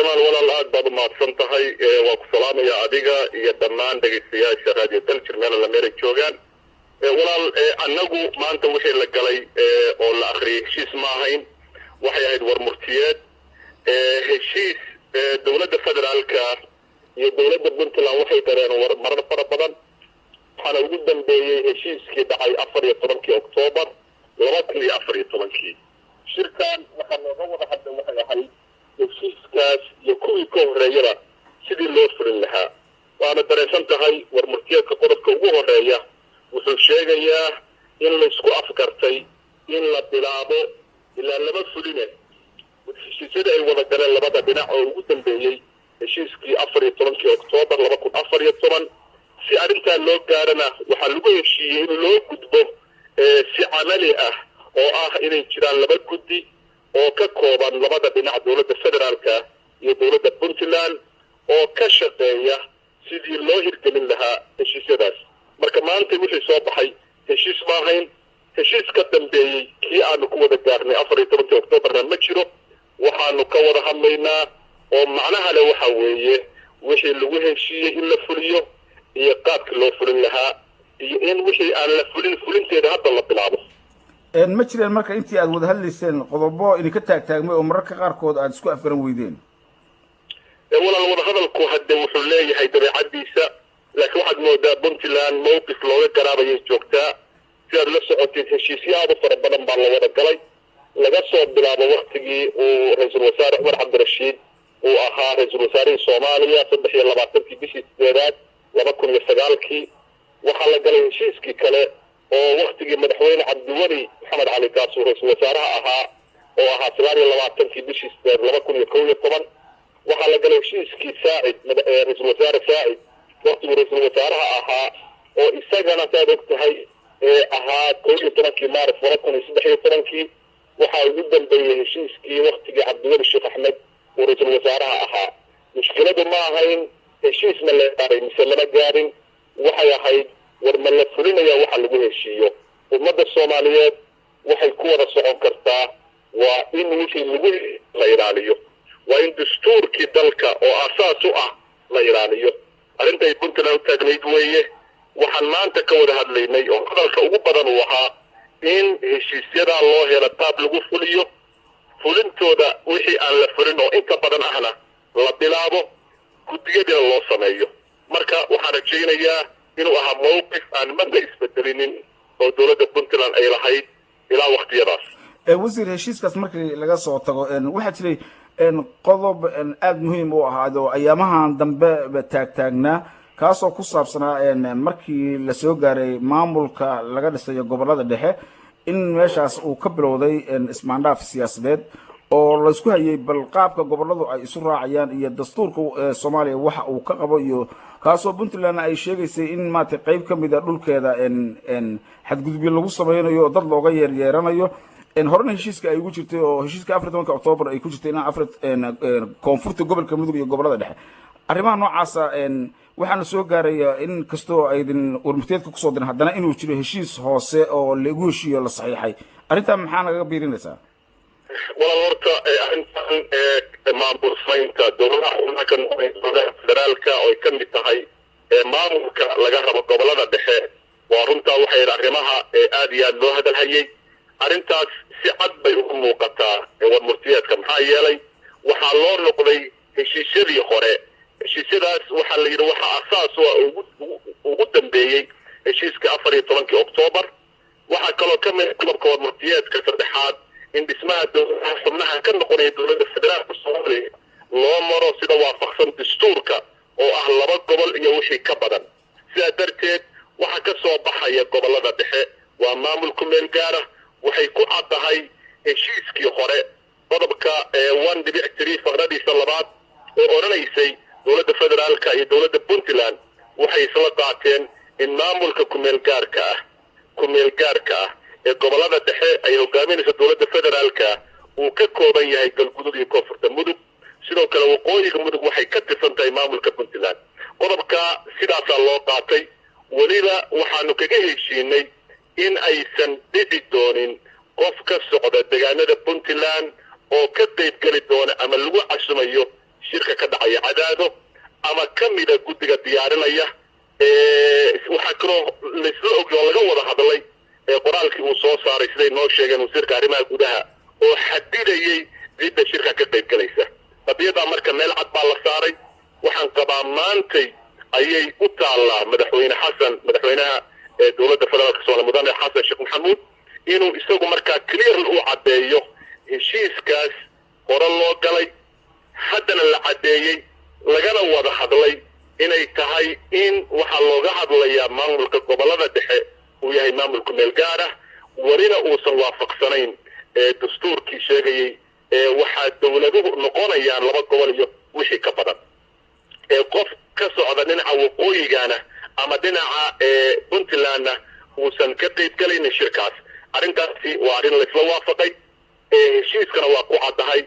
جمال ولا الآن بعد ما تصنتهاي وسلام يا أديقة يا دمان دقيقة شرادي تلشر من الأمريكا شوغان ولا أنجو ما أنت وحي لقلي ولا أخري شيء اسمعين وحي هيد ورمرتيات هالشيء دولة الفدرالكا يا دولة بنتلان وحي ترين مرة فربضان أنا جدا بهالشيء كده هاي أفريقيا طبنكي أكتوبر وركلي أفريقيا طبنكي شركان وحنا نوضح حتى وحي هاي heshiiskaas iyo kuwii ka horeeyaba sidii loo furin lahaa waana dareensan tahay warmurtiyeedka qodobka ugu horeeya wuxuu sheegayaa in la isku afkartay in la bilaabo ilaa laba fuline heshiisyada ay wada galeen labada dhinac oo ugu dambeeyey heshiiskii 14 Oktoobar 2014 si arrintaa loo gaarana waxaa lagu heshiiyey in loo gudbo si camali ah oo ah inay jiraan laba guddi oo ka kooban labada dhinac dawladda federaalka iyo dawladda Puntland oo ka shaqeeya sidii loo hirgelin lahaa heshiisyadaas marka maanta wixii soo baxay heshiis ma ahayn heshiis ka dambeeyey kii aanu ku wada gaarnay 14 Oktoobarna ma jiro waxaanu ka wada hadlaynaa oo macnaha leh waxa weeye wixii lagu heshiiyey in la fuliyo iyo qaabka loo fulin lahaa iyo in wixii aan la fulinteeda hadda la bilaabo ما جرين مركا انتي اد wada hadlayseen qodobo in ka taagtaagmay oo mararka qaar kood aad isku afgaran weydeen wala wada hadalku hadda wuxuu leeyahay dabeecadiisa laakiin waxaad moodaa Puntland mowqif looga garaabayo joogtaa si aad la socotid heshiisyaabo fara badan baa la wada galay laga soo bilaabo waqtigii uu ra'iisul wasaare Umar Cabdirashiid uu ahaa ra'iisul wasaaraha Soomaaliya 23 bishii 8 2009 waxa la galay heshiiskii kale oo waqtigii madaxweyne Cabdiwali Maxamed Cali Kaas ra'iisul wasaaraha ahaa oo ahaa 22 bishii 2011 waxa la galay heshiiskii Saacid ra'iisul wasaare Saacid waqtigii ra'iisul wasaaraha ahaa oo isagana taagtahay ahaa 12 Maaris 2013 waxa ugu dambeeyay heshiiskii waqtigii Cabdiwali Sheekh Axmed oo ra'iisul wasaaraha ahaa mushkiladu ma ahayn heshiis ma la gaaray mise lama gaarin waxay ahayd warma la fulinaya waxa lagu heshiiyo ummadda Soomaaliyeed waxay ku wada socon kartaa waa in wixii lagu la ilaaliyo waa in dastuurkii dalka oo asaas u ah la ilaaliyo arintay Puntland taagnayd weeye waxaan maanta ka wada hadlaynay oo hadalka ugu badan uu ahaa in heshiisyada loo helo qaab lagu fuliyo fulintooda wixii aan la fulin oo inta badan ahna la bilaabo gudiyada loo sameeyo marka waxaan rajaynayaa inuu ahaa mowqif aan marna isbedelinin oo dawladda Puntland ay lahayd ilaa waqtiyadaas wasiir heshiiskaas markii laga soo tago waxa jiray qodob aad muhiim u ahaado ayaamahan dambe taagtaagnaa kaasoo ku saabsanaa markii la soo gaaray maamulka laga dhisayo gobolada dhexe in meeshaas uu ka bilowday ismaandhaaf siyaasadeed oo la isku hayay bal qaabka goboladu ay isu raacayaan iyo dastuurka Soomaaliya waxa uu ka qabo iyo kaasoo Puntland ay sheegaysay in maanta qayb ka mid ah dhulkeeda xadgudubyo lagu sameeyo dad looga yeeranayo horena heshiiska ay ugu jirtay oo heshiiska 14 Oktoobar ay ku jirtay in koonfurta gobolka Mudug iyo gobolada dhexe arrimaha noocaas waxaan soo gaaray in kastoo ay warmurteedka ku soo diray haddana inuu jiro heshiis hoose oo lagu heshiiyo la saxiixay arrintan maxaa naga biirinaysaa wala horta arrintan maamul saynta dowladda federaalka oo ka mid tahay maamulka laga rabo gobolada dhexe waa runtaa waxay arrimaha aad iyo aad loo hadalhayay arrintaas si cad bay ugu muuqataa warmurtiyeedka maxaa yeelay waxaa loo noqday heshiisyadii hore heshiisyadaas waxaa la yidhi waxa asaas ugu dambeeyey heshiiska 14 Oktoobar waxaa kaloo ka mid qodobka warmurtiyeedka saddexaad in dhismaha dowladda xubnaha ka noqonaya dowladda federaalka Soomaaliya loo maro sida waafaqsan dastuurka oo ah laba gobol iyo wixii ka badan sidaa darteed waxa ka soo baxaya gobolada dhexe waa maamul ku meel gaara waxay ku caddahay heshiiskii hore qodobka 1.3 faqradiisa labaad oo oranaysay dowladda federaalka iyo dowladda Puntland waxay isla qaateen in maamulka ku meel gaarka ah ee gobolada dhexe ay hogaaminayso dowladda federaalka uu ka kooban yahay galgudud iyo koonfurta mudug sidoo kale waqooyiga mudug waxay ka tirsan tahay maamulka Puntland qodobka sidaas loo qaatay waliba waxaanu kaga heshiinay in aysan dhici doonin qof ka socda deegaanada Puntland oo ka qayb gali doona ama lagu casumayo shir ama kamida guddiga diyaarinaya waxaa kaloo laisla ogay oo laga wada hadlay qoraalkii uu soo saaray siday noo sheegeen wasiirka arrimaha gudaha oo xadidayay cidda shirka ka qayb galaysa qadiyada marka meel cad baa la saaray waxaan qabaa maantay ayay u taallaa madaxweynaha dowladda federaalka Soomaaliya mudane xasan sheekh maxamuud inuu isagu markaa clear u caddeeyo heshiiskaas hore loo galay haddana la caddeeyey lagana wada hadlay inay tahay in waxa looga hadlayaa maamulka gobolada dhexe uu yahay maamulka meel gaar ah warina uusan waafaqsanayn dastuurkii sheegayay waxaa dowladuhu noqonayaan laba gobol iyo wixii ka badan qof ka socda dhinaca waqooyigana ama dhinaca puntlandna uusan ka qayb galaynin shirkaas arrintaasi waa arrin laisla waafaqay heshiiskana waa ku caddahay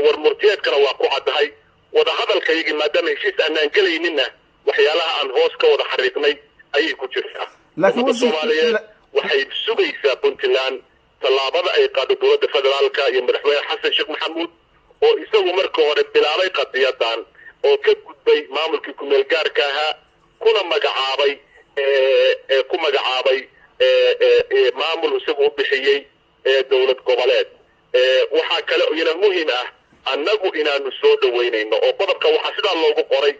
warmurtiyeedkana waa ku caddahay wada hadalkaygii maadaama heshiis aanaan gelayninna waxyaalaha aan hoos ka wada xariiqnay ayay ku jirtaa laakiin Soomaaliyeed waxay sugaysaa Puntland tallaabada ay qaado dowladda federaalka iyo madaxweyne xasan sheekh maxamuud oo isagu markii hore bilaabay qadiyadan oo ka gudbay maamulkii ku meel gaarka ahaa kuna magacaabay maamul isagu u bixiyey dowlad goboleed waxaa kale oo ina muhiim ah annagu inaanu soo dhaweynayno oo qodobka waxaa sidaa loogu qoray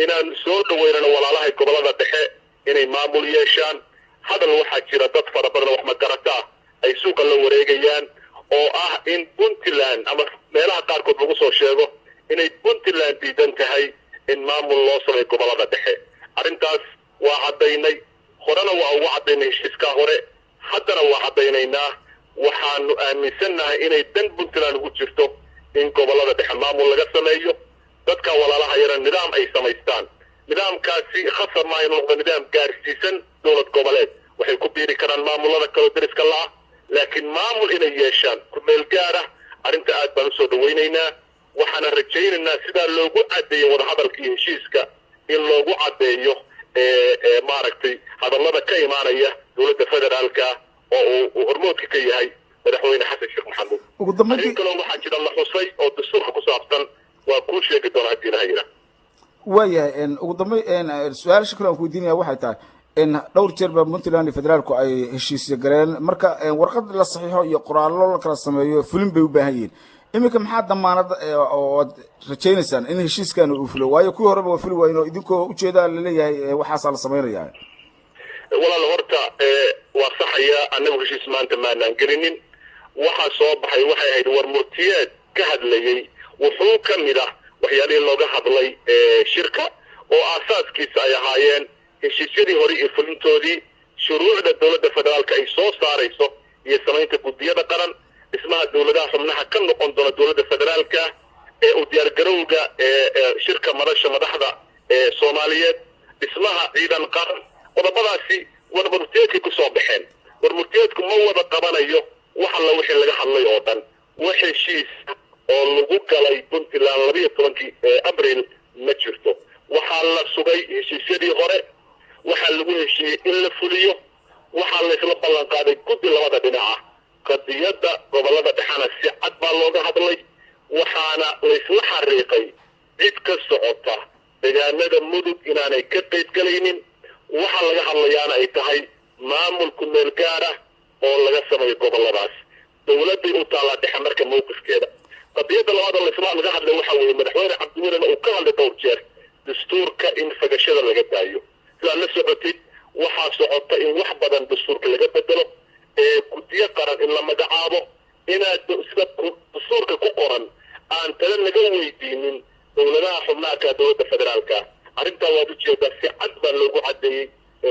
inaanu soo dhaweynano walaalaha gobolada dhexe inay maamul yeeshaan hadal waxaa jira dad fara badan wax magarata ay suuqa la wareegayaan oo ah in Puntland ama meelaha qaarkood lagu soo sheego inay Puntland diidan tahay in maamul loo sameeyo gobolada dhexe arrintaas waa cadaynay horena waa ugu cadaynay heshiiska hore haddana waa cadaynaynaa waxaanu aaminsanahay inay dan Puntland ugu jirto in gobolada dhexe maamul laga sameeyo dadka walaalaha yara nidaam ay samaystaan nidaamkaasi khasab ma inuu noqdo nidaam gaarsiisan dowlad goboleed waxay ku biiri karaan maamulada kala dariska la laakiin maamul inay yeeshaan ku meel gaar ah arrinta aad baan u soo dhaweynaynaa waxaan rajaynaynaa sida loogu cadeeyo wada hadalkii heshiiska in loogu cadeeyo maaragtay hadallada ka imaanaya dowladda federaalka oo uu hormoodka ka yahay madaxweyne xasan sheekh maxamuud ugu dambeyntii kaloo waxaa jira la xusay oo dastuurka ku saabsan waa kuu sheegi doonaa diinahayna waayahay ugu dambeyn su-aasha kale aan ku weydiinaya waxay tahay dhowr jeer baa Puntland iyo federaalku ay heshiisyo galeen marka warqad la saxiixo iyo qoraallo la kala sameeyo fulin bay u baahan yihiin iminka maxaa damaanad oo rajaynaysaan in heshiiskan uu fulo waayo kuwii horeba waa fuli waayeen oo idinkoo ujeedaa la leeyahay waxaasaa la samaynayaa walaal horta waa saxaya annagu heshiis maanta maanaan gelinin waxaa soo baxay waxay ahayd warmurtiyeed ka hadlayay wuxuu ka mid ah waxyaalihii looga hadlay shirka oo aasaaskiisa ay ahaayeen heshiisyadii hore iyo fulintoodii shuruucda dowladda federaalka ay soo saarayso iyo samaynta guddiyada qaran dhismaha dowladaha xubnaha ka noqon doona dowladda federaalka u diyaargarowga shirka madasha madaxda Soomaaliyeed dhismaha ciidan qaran qodobadaasi warmurtiyeedkay ku soo baxeen warmurtiyeedku ma wada qabanayo waxa la wixii laga hadlay oo dhan wax heshiis oo lagu galay Puntland 12 Abriil ma jirto waxaa la sugay heshiisyadii hore waxaa lagu heshiiyey in la fuliyo waxaa la isla ballan qaaday guddi labada dhinaca qadiyada gobolada dhexana si cad baa looga hadlay waxaana la isla xariiqay cid ka socota deegaanada mudug inaanay ka qayb galaynin waxa laga hadlayaana ay tahay maamulku meel gaar ah oo laga sameeyo goboladaas dowladda u taala dhexe marka mowqifkeeda qadiyada labada la isla laga hadlay waxa weeye madaxweyne cabdiweli uu ka hadlay dhowr jeer dastuurka in fagashada laga daayo sida la socotid waxaa socota in wax badan dastuurka laga bedelo guddiyo qaran in la magacaabo inaad sida dastuurka ku qoran aan tala laga weydiinin dowladaha xubnaha ka dowladda federaalka arrintaa waad ujeedaa si cad baa loogu cadeeyey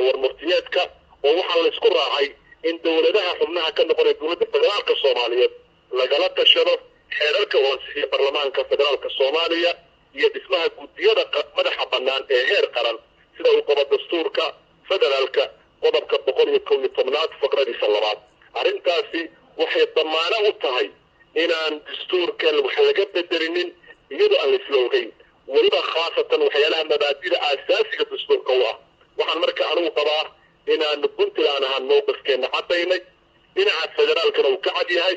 warmurtiyeedka oo waxaa la isku raacay in dowladaha xubnaha ka noqonaya dowladda federaalka Soomaaliyeed lagala tashado xeerarka hoose baarlamaanka federaalka Soomaaliya iyo dhismaha guddiyada madaxa bannaan ee heer qaran sida uu qabo dastuurka federaalka qodobka 111 faqradiisa labaad arrintaasi waxay damaano u tahay inaan dastuurkan wax laga bedelinin iyadoo aan la isla ogeyn weliba khaasatan waxyaalaha mabaadida aasaasiga dastuurka u ah waxaan marka anigu qabaa inaan Puntland ahaan mowqifkeena cadaynay dhinaca federaalkana uu ka cad yahay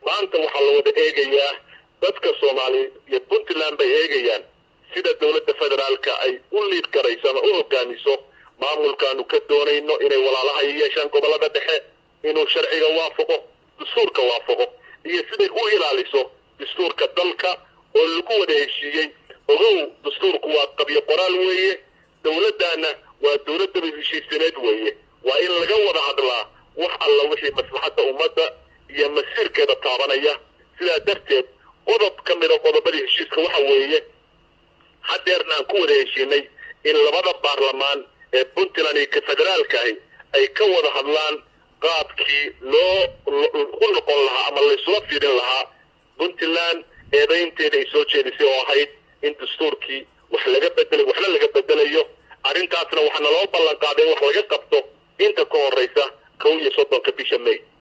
maanta waxaa la wada eegayaa dadka Soomaaliyeed iyo Puntland bay eegayaan sida dowladda federaalka ay liid karayso ama u hogaamiso maamulkaanu ka doonayno inay walaalaha yeeshaan gobolada dhexe inuu sharciga waafaqo dastuurka waafaqo iyo siday u ilaaliso dastuurka dalka oo lagu wada heshiiyey ogow dastuurku waa qabyo qoraal weeye dowladana waa dowladda heshiisineed weeye waa in laga wada hadlaa wax alla wixii maslaxadda ummadda iyo masiirkeeda taabanaya sidaa darteed qodob ka mid a qodobadii heshiiska waxa weeye haddeerna aan ku wada heshiinay in labada baarlamaan ee puntland iyo federaalkahi ay ka wada hadlaan qaabkii loo ku noqon lahaa ama laysula fiirin lahaa puntland eedaynteeda ay soo jeedisay oo ahayd in dastuurkii wax laga bedelay waxna laga bedelayo arrintaasna waxaana loo ballan qaaday in wax laga qabto inta ka horreysa 11 bisha May